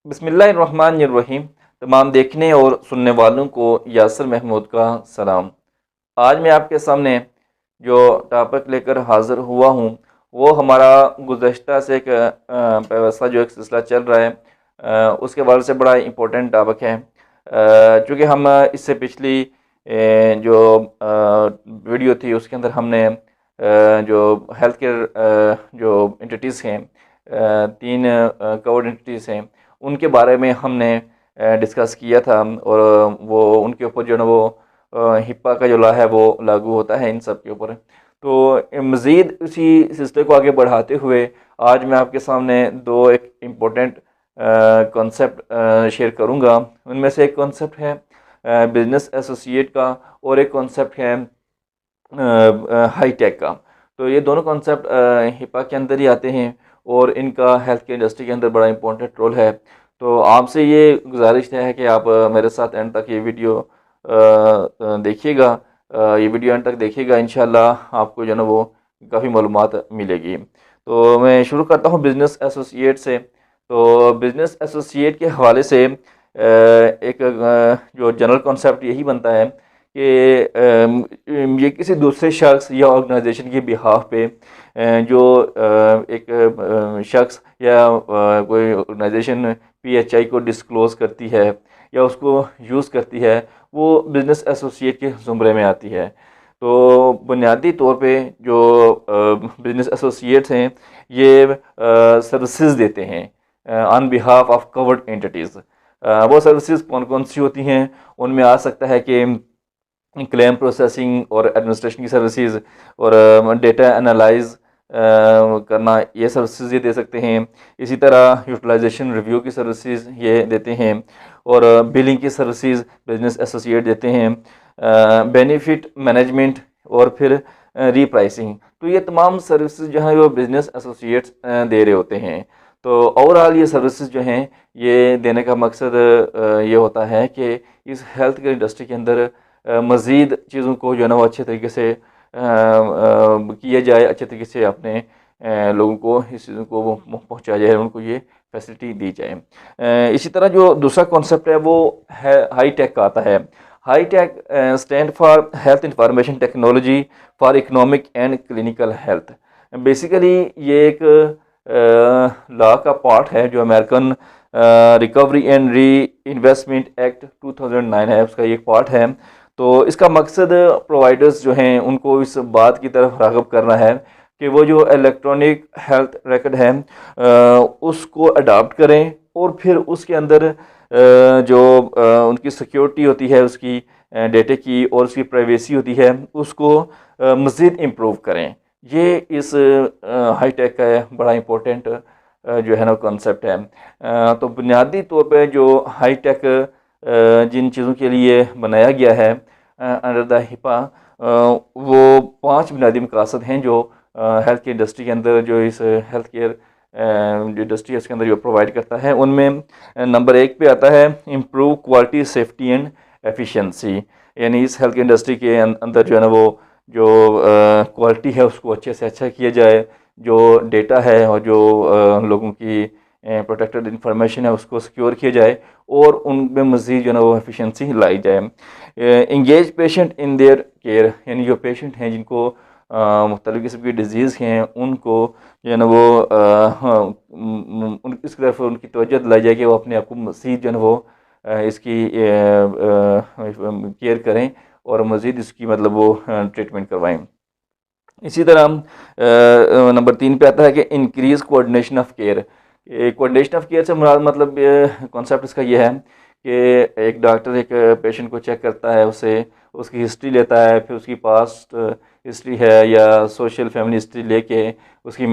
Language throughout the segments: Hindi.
बिस्मिल्लाहिर्रहमानिर्रहीम। तमाम देखने और सुनने वालों को यासर महमूद का सलाम। आज मैं आपके सामने जो टॉपिक लेकर हाज़िर हुआ हूँ वो हमारा गुज़श्ता से एक पेवस्ता जो एक सिलसिला चल रहा है, उसके हवाले से बड़ा इम्पोर्टेंट टॉपिक है। चूँकि हम इससे पिछली जो वीडियो थी उसके अंदर हमने जो हेल्थ केयर जो एंटिटीज़ हैं, तीन कवर्ड एंटिटीज़ हैं, उनके बारे में हमने डिस्कस किया था। और वो उनके ऊपर जो है ना वो हिप्पा का जो लॉ है वो लागू होता है इन सब के ऊपर। तो मज़ीद उसी सिलसिले को आगे बढ़ाते हुए आज मैं आपके सामने दो एक इम्पोर्टेंट कॉन्सेप्ट शेयर करूंगा। उनमें से एक कॉन्सेप्ट है बिजनेस एसोसिएट का और एक कॉन्सेप्ट है हाई टेक का। तो ये दोनों कॉन्सेप्ट हिपा के अंदर ही आते हैं और इनका हेल्थ केयर इंडस्ट्री के अंदर बड़ा इंपॉर्टेंट रोल है। तो आपसे ये गुजारिश है कि आप मेरे साथ एंड तक ये वीडियो देखिएगा। ये वीडियो एंड तक देखिएगा, इंशाल्लाह आपको जो है ना वो काफ़ी मालूमात मिलेगी। तो मैं शुरू करता हूँ बिज़नेस एसोसिएट से। तो बिज़नेस एसोसिएट के हवाले से एक जो जनरल कॉन्सेप्ट यही बनता है कि ये किसी दूसरे शख्स या ऑर्गेनाइजेशन के बिहाफ पे जो एक शख्स या कोई ऑर्गेनाइजेशन पीएचआई को डिस्क्लोज़ करती है या उसको यूज़ करती है, वो बिज़नेस एसोसिएट के ज़ुमरे में आती है। तो बुनियादी तौर पे जो बिज़नेस एसोसिएट्स हैं ये सर्विसेज देते हैं on behalf of covered entities. वो सर्विसेज कौन कौन सी होती हैं? उनमें आ सकता है कि क्लेम प्रोसेसिंग और एडमिनिस्ट्रेशन की सर्विसेज और डेटा एनालाइज करना, ये सर्विसेज ये दे सकते हैं। इसी तरह यूटिलाइजेशन रिव्यू की सर्विसेज ये देते हैं और बिलिंग की सर्विसेज बिजनेस एसोसिएट देते हैं। बेनिफिट मैनेजमेंट और फिर रीप्राइसिंग। तो ये तमाम सर्विसेज जो हैं वो बिजनेस एसोसिएट्स दे रहे होते हैं। तो ओवरऑल ये सर्विसेज जो हैं ये देने का मकसद ये होता है कि इस हेल्थ केयर इंडस्ट्री के अंदर मज़ीद चीज़ों को जो है ना वो अच्छे तरीके से किया जाए, अच्छे तरीके से अपने लोगों को इस चीज़ों को वो पहुँचाया जाए, उनको ये फैसिलिटी दी जाए। इसी तरह जो दूसरा कॉन्सेप्ट है वो है हाई टेक का आता है। High tech stand for health information technology for economic and clinical health. Basically ये एक लॉ का पार्ट है जो American recovery and re investment act 2009 है, उसका एक पार्ट है। तो इसका मकसद प्रोवाइडर्स जो हैं उनको इस बात की तरफ राग़िब करना है कि वो जो इलेक्ट्रॉनिक हेल्थ रिकॉर्ड है उसको अडॉप्ट करें और फिर उसके अंदर जो उनकी सिक्योरिटी होती है उसकी डेटे की और उसकी प्राइवेसी होती है उसको मज़ीद इम्प्रूव करें। ये इस हाई टेक का बड़ा इम्पोर्टेंट जो है ना कॉन्सेप्ट है। तो बुनियादी तौर पे जो हाई टेक जिन चीज़ों के लिए बनाया गया है अंडर द हिपा, वो 5 बुनियादी मकासद हैं जो हेल्थ केयर इंडस्ट्री के अंदर जो इस हेल्थ केयर जो इंडस्ट्री है उसके अंदर जो प्रोवाइड करता है। उनमें नंबर 1 पे आता है improve quality safety and efficiency. यानी इस हेल्थ केयर इंडस्ट्री के अंदर जो है ना वो जो क्वालिटी है उसको अच्छे से अच्छा किया जाए, जो डेटा है और जो लोगों की प्रोटेक्टेड इंफॉर्मेशन है उसको सिक्योर किया जाए और उनमें मज़ीद जो है ना वो एफिशिएंसी लाई जाए। Engage patient in their care, यानी जो पेशेंट हैं जिनको मुख्तलिफ़ किस्म की डिजीज़ हैं उनको जो है ना वो उन इसकी तरफ उनकी तवज्जो दिलाई जाए कि वो अपने आप को मज़ीद जो है ना वो इसकी केयर करें और मज़ीद इसकी मतलब वो ट्रीटमेंट करवाएं। इसी तरह नंबर 3 पे आता है कि increase coordination of care. Coordination of care से मुराद मतलब कॉन्सेप्ट इसका ये है कि एक डॉक्टर एक पेशेंट को चेक करता है, उससे उसकी हिस्ट्री लेता है, फिर उसकी पास्ट हिस्ट्री है या सोशल फैमिली हिस्ट्री लेके उसकी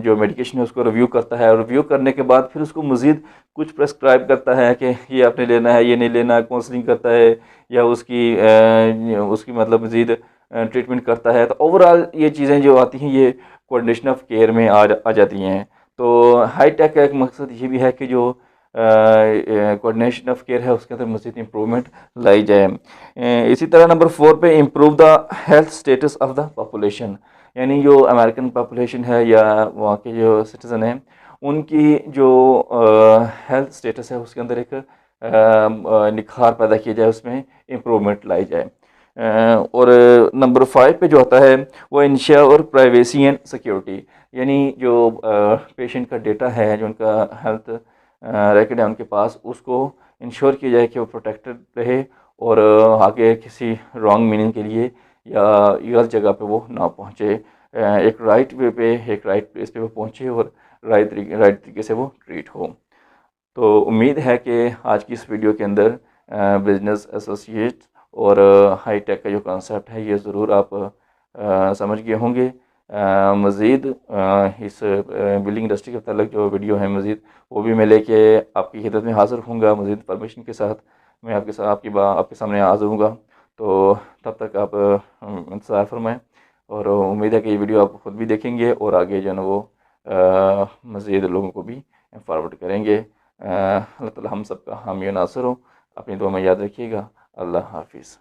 जो मेडिकेशन है उसको रिव्यू करता है। रिव्यू करने के बाद फिर उसको मज़ीद कुछ प्रेस्क्राइब करता है कि ये आपने लेना है, ये नहीं लेना, काउंसलिंग करता है या उसकी मतलब मज़ीद ट्रीटमेंट करता है। तो ओवरऑल ये चीज़ें जो आती हैं ये कोऑर्डिनेशन ऑफ केयर में आ जाती हैं। तो हाई टेक का एक मकसद ये भी है कि जो कोऑर्डिनेशन ऑफ केयर है उसके अंदर मज़ीद इम्प्रूवमेंट लाई जाए। इसी तरह नंबर 4 पे improve the health status of the population. यानी जो अमेरिकन पॉपुलेशन है या वहाँ के जो सिटीज़न हैं उनकी जो हेल्थ स्टेटस है उसके अंदर एक निखार पैदा किया जाए, उसमें इम्प्रूवमेंट लाई जाए। और नंबर 5 पे जो आता है वो इंश्योर प्राइवेसी एंड सिक्योरिटी, यानी जो पेशेंट का डेटा है, जो उनका हेल्थ रिकॉर्ड है उनके पास, उसको इंश्योर किया जाए कि वो प्रोटेक्टेड रहे और आगे किसी रॉन्ग मीनिंग के लिए या गलत जगह पे वो ना पहुँचे। एक राइट वे पे, एक राइट प्लेस पे वो पहुँचे और राइट तरीके से वो ट्रीट हो। तो उम्मीद है कि आज की इस वीडियो के अंदर बिजनेस एसोसिएट और हाई टेक का जो कॉन्सेप्ट है ये ज़रूर आप समझ गए होंगे। मज़ीद इस बिल्डिंग इंडस्ट्री के मतलब जो वीडियो है मज़ीद वो भी मैं लेके आपकी खिदमत में हाज़िर होऊंगा, मज़ीद इन्फॉर्मेशन के साथ मैं आपके साथ आपके सामने हाज़िर होऊंगा। तो तब तक आप इंतज़ार फरमाएँ और उम्मीद है कि ये वीडियो आप ख़ुद भी देखेंगे और आगे जो है ना वो मज़ीद लोगों को भी फॉरवर्ड करेंगे। अल्लाह ताला हम सब का हामी नासर हो। अपनी दुआ में याद रखिएगा। अल्लाह हाफिज़।